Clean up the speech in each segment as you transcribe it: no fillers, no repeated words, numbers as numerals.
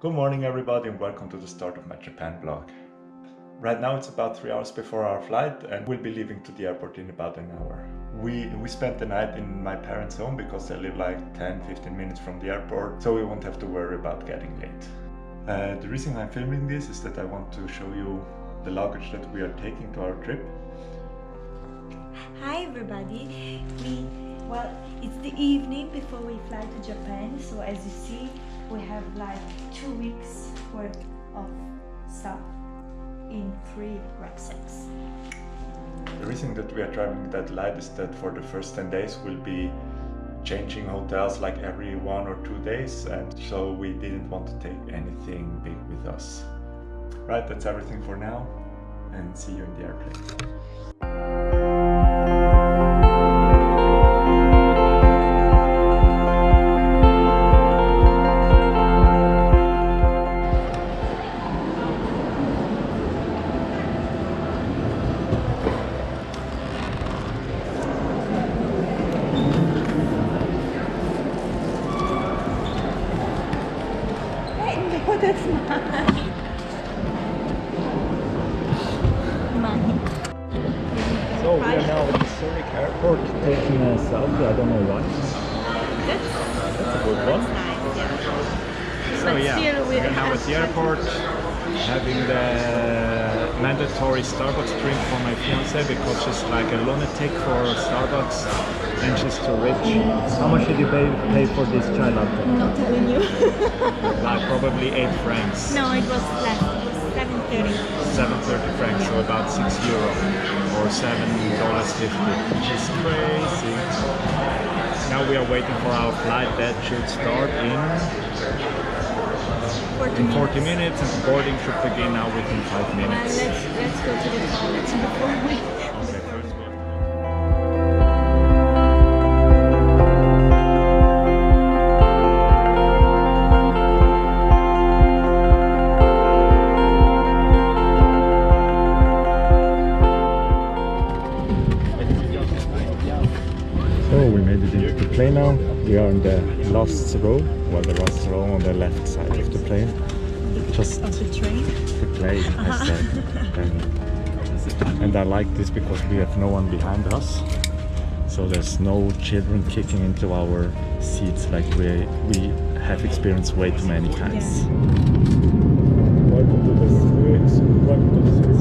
Good morning everybody and welcome to the start of my Japan vlog. Right now it's about 3 hours before our flight and we'll be leaving to the airport in about an hour. We spent the night in my parents' home because they live like 10-15 minutes from the airport, so we won't have to worry about getting late. The reason I'm filming this is that I want to show you the luggage that we are taking to our trip. Hi everybody, it's the evening before we fly to Japan, so as you see we have like 2 weeks worth of stuff in 3 rucksacks. The reason that we are driving that light is that for the first 10 days we'll be changing hotels like every 1 or 2 days, and so we didn't want to take anything big with us. Right, that's everything for now and see you in the airplane. That's mine. So we are now at the Zurich airport taking a selfie, I don't know why. That's a good one. nice, yeah. So But yeah, still we are now at the airport having the mandatory Starbucks drink for my fiance because she's like a lunatic for Starbucks and she's too rich. How much did you pay for this chai latte? Not telling you. Like probably 8 francs. No, it was less. It was 7.30. 7.30 francs, so about €6 or $7.50, which is crazy. Now we are waiting for our flight that should start in 40 minutes and the boarding should begin now within 5 minutes. Let's go to the toilet before we... Okay, first go. So we made it into the plane now. We are in the last row, well the last row on the left side of the plane. Just Of the train? the plane, I said. And I like this because we have no one behind us. So there's no children kicking into our seats like we have experienced way too many times. Yeah. Welcome to the Swiss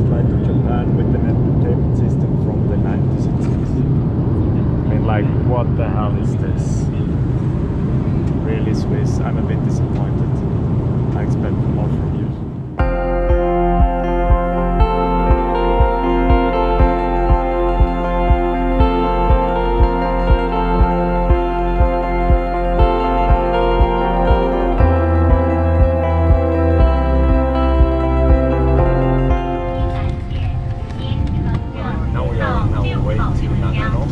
flight to Japan with an entertainment system from the 1960s. I mean, like, what the hell is this? Really Swiss? I'm a bit disappointed. I expect more from you. Now we are on our way to Nagano.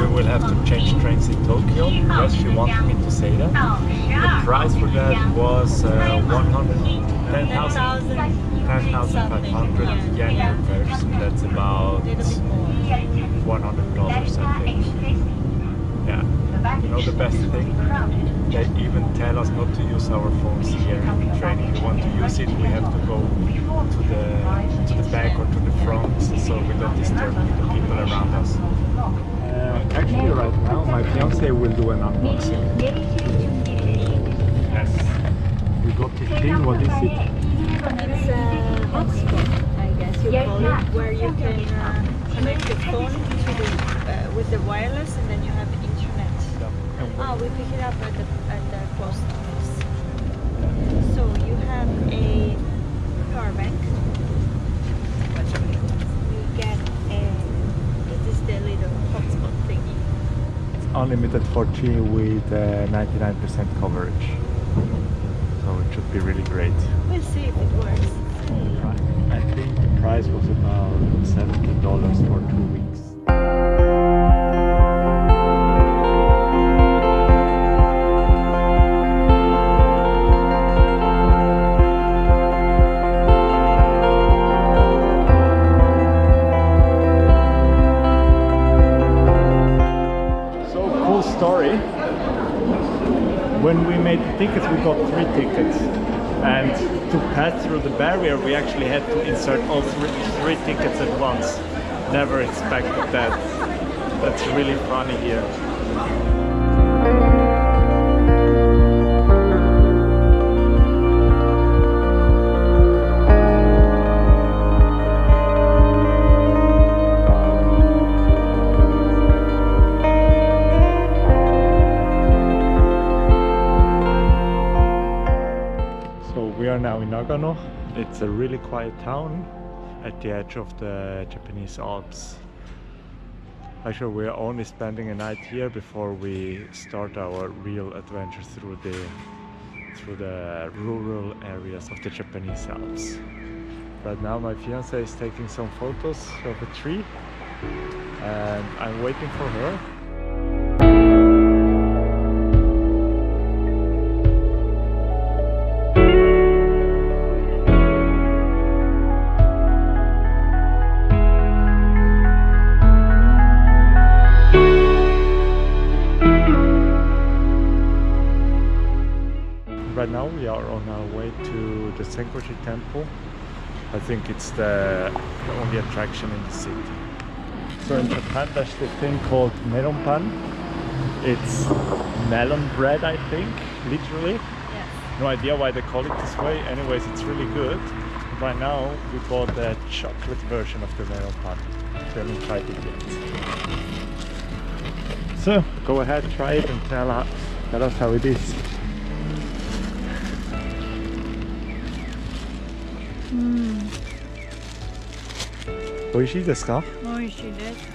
We will have to change trains in Tokyo. Yes, she wanted me to say that. The price for that was 10,500 yen per person. That's about $100, I think. Yeah. You know the best thing? They even tell us not to use our phones here in the train. If we want to use it, we have to go to the back or to the front so we don't disturb the people around us. Actually, right now, my fiance will do an unboxing. Yes. We got this thing. What is it? It's a hotspot, I guess you call it, where you can connect your phone to with the wireless and then you have internet. Oh, we pick it up at the post office. So you have a power bank. You get it is the little hotspot thingy. Unlimited 4G with 99% coverage. So it should be really great. We'll see if it works. I think the price was about $70 for 2 weeks. Story. When we made the tickets, we got 3 tickets. And to pass through the barrier, we actually had to insert all three tickets at once. Never expected that. That's really funny here. We are now in Nagano. It's a really quiet town at the edge of the Japanese Alps. Actually, we are only spending a night here before we start our real adventure through the rural areas of the Japanese Alps. Right now my fiancée is taking some photos of a tree and I'm waiting for her. Right now we are on our way to the Zenkouji temple. I think it's the only attraction in the city. So in Japan there's this thing called melon pan. It's melon bread, I think, literally. Yes. No idea why they call it this way. Anyways, it's really good. Right now we bought the chocolate version of the melon pan. We haven't tried it yet. So go ahead, try it and tell us how it is. Oishii desu ka? Oishii desu.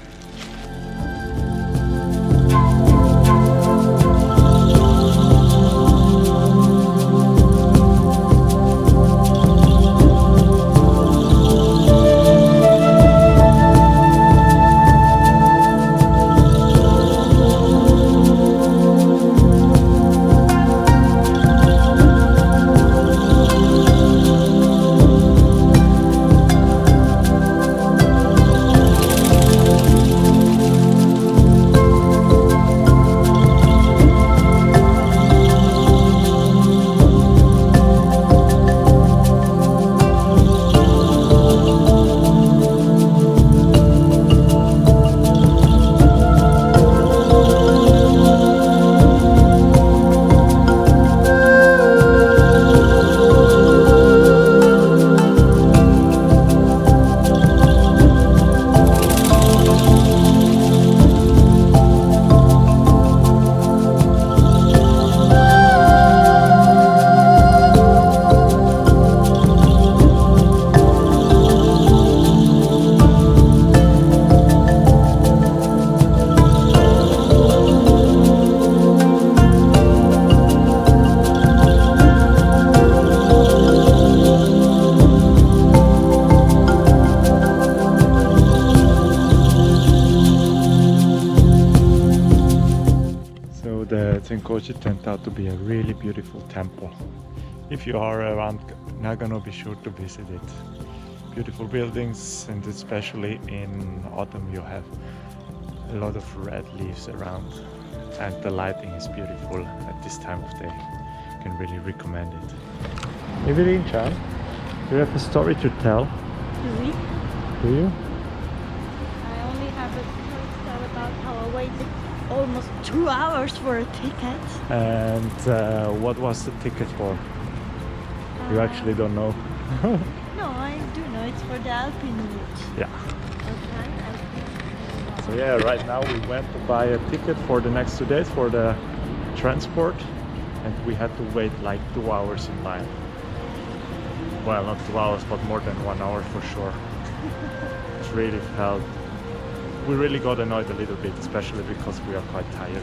The Zenkouji turned out to be a really beautiful temple. If you are around Nagano, be sure to visit it. Beautiful buildings, and especially in autumn you have a lot of red leaves around, and the lighting is beautiful at this time of day. You can really recommend it. Evelyn-chan, do you have a story to tell? Do you? I only have a story to tell about how I waited almost 2 hours for a ticket. And what was the ticket for? You actually don't know? No, I do know. It's for the Alpine route. Yeah. Okay, Alpine. So yeah, right now we went to buy a ticket for the next 2 days for the transport, and we had to wait like 2 hours in line. Well, not 2 hours, but more than 1 hour for sure. It really felt... We really got annoyed a little bit, especially because we are quite tired.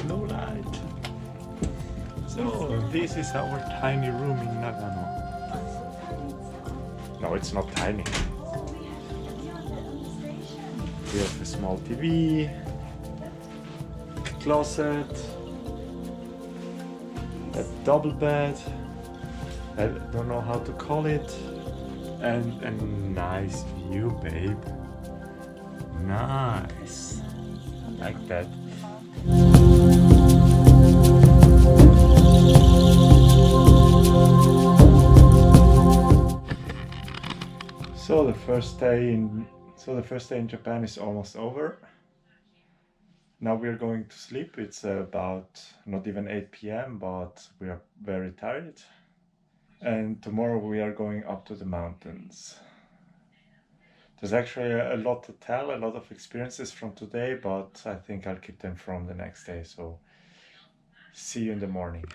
No light. So this is our tiny room in Nagano. No, it's not tiny. We have a small TV, a closet, a double bed, I don't know how to call it, and a nice view, babe. Nice. Like that. So the first day in Japan is almost over. Now we are going to sleep. It's about not even 8 p.m. but we are very tired. And tomorrow we are going up to the mountains. There's actually a lot to tell, a lot of experiences from today, but I think I'll keep them from the next day. So see you in the morning.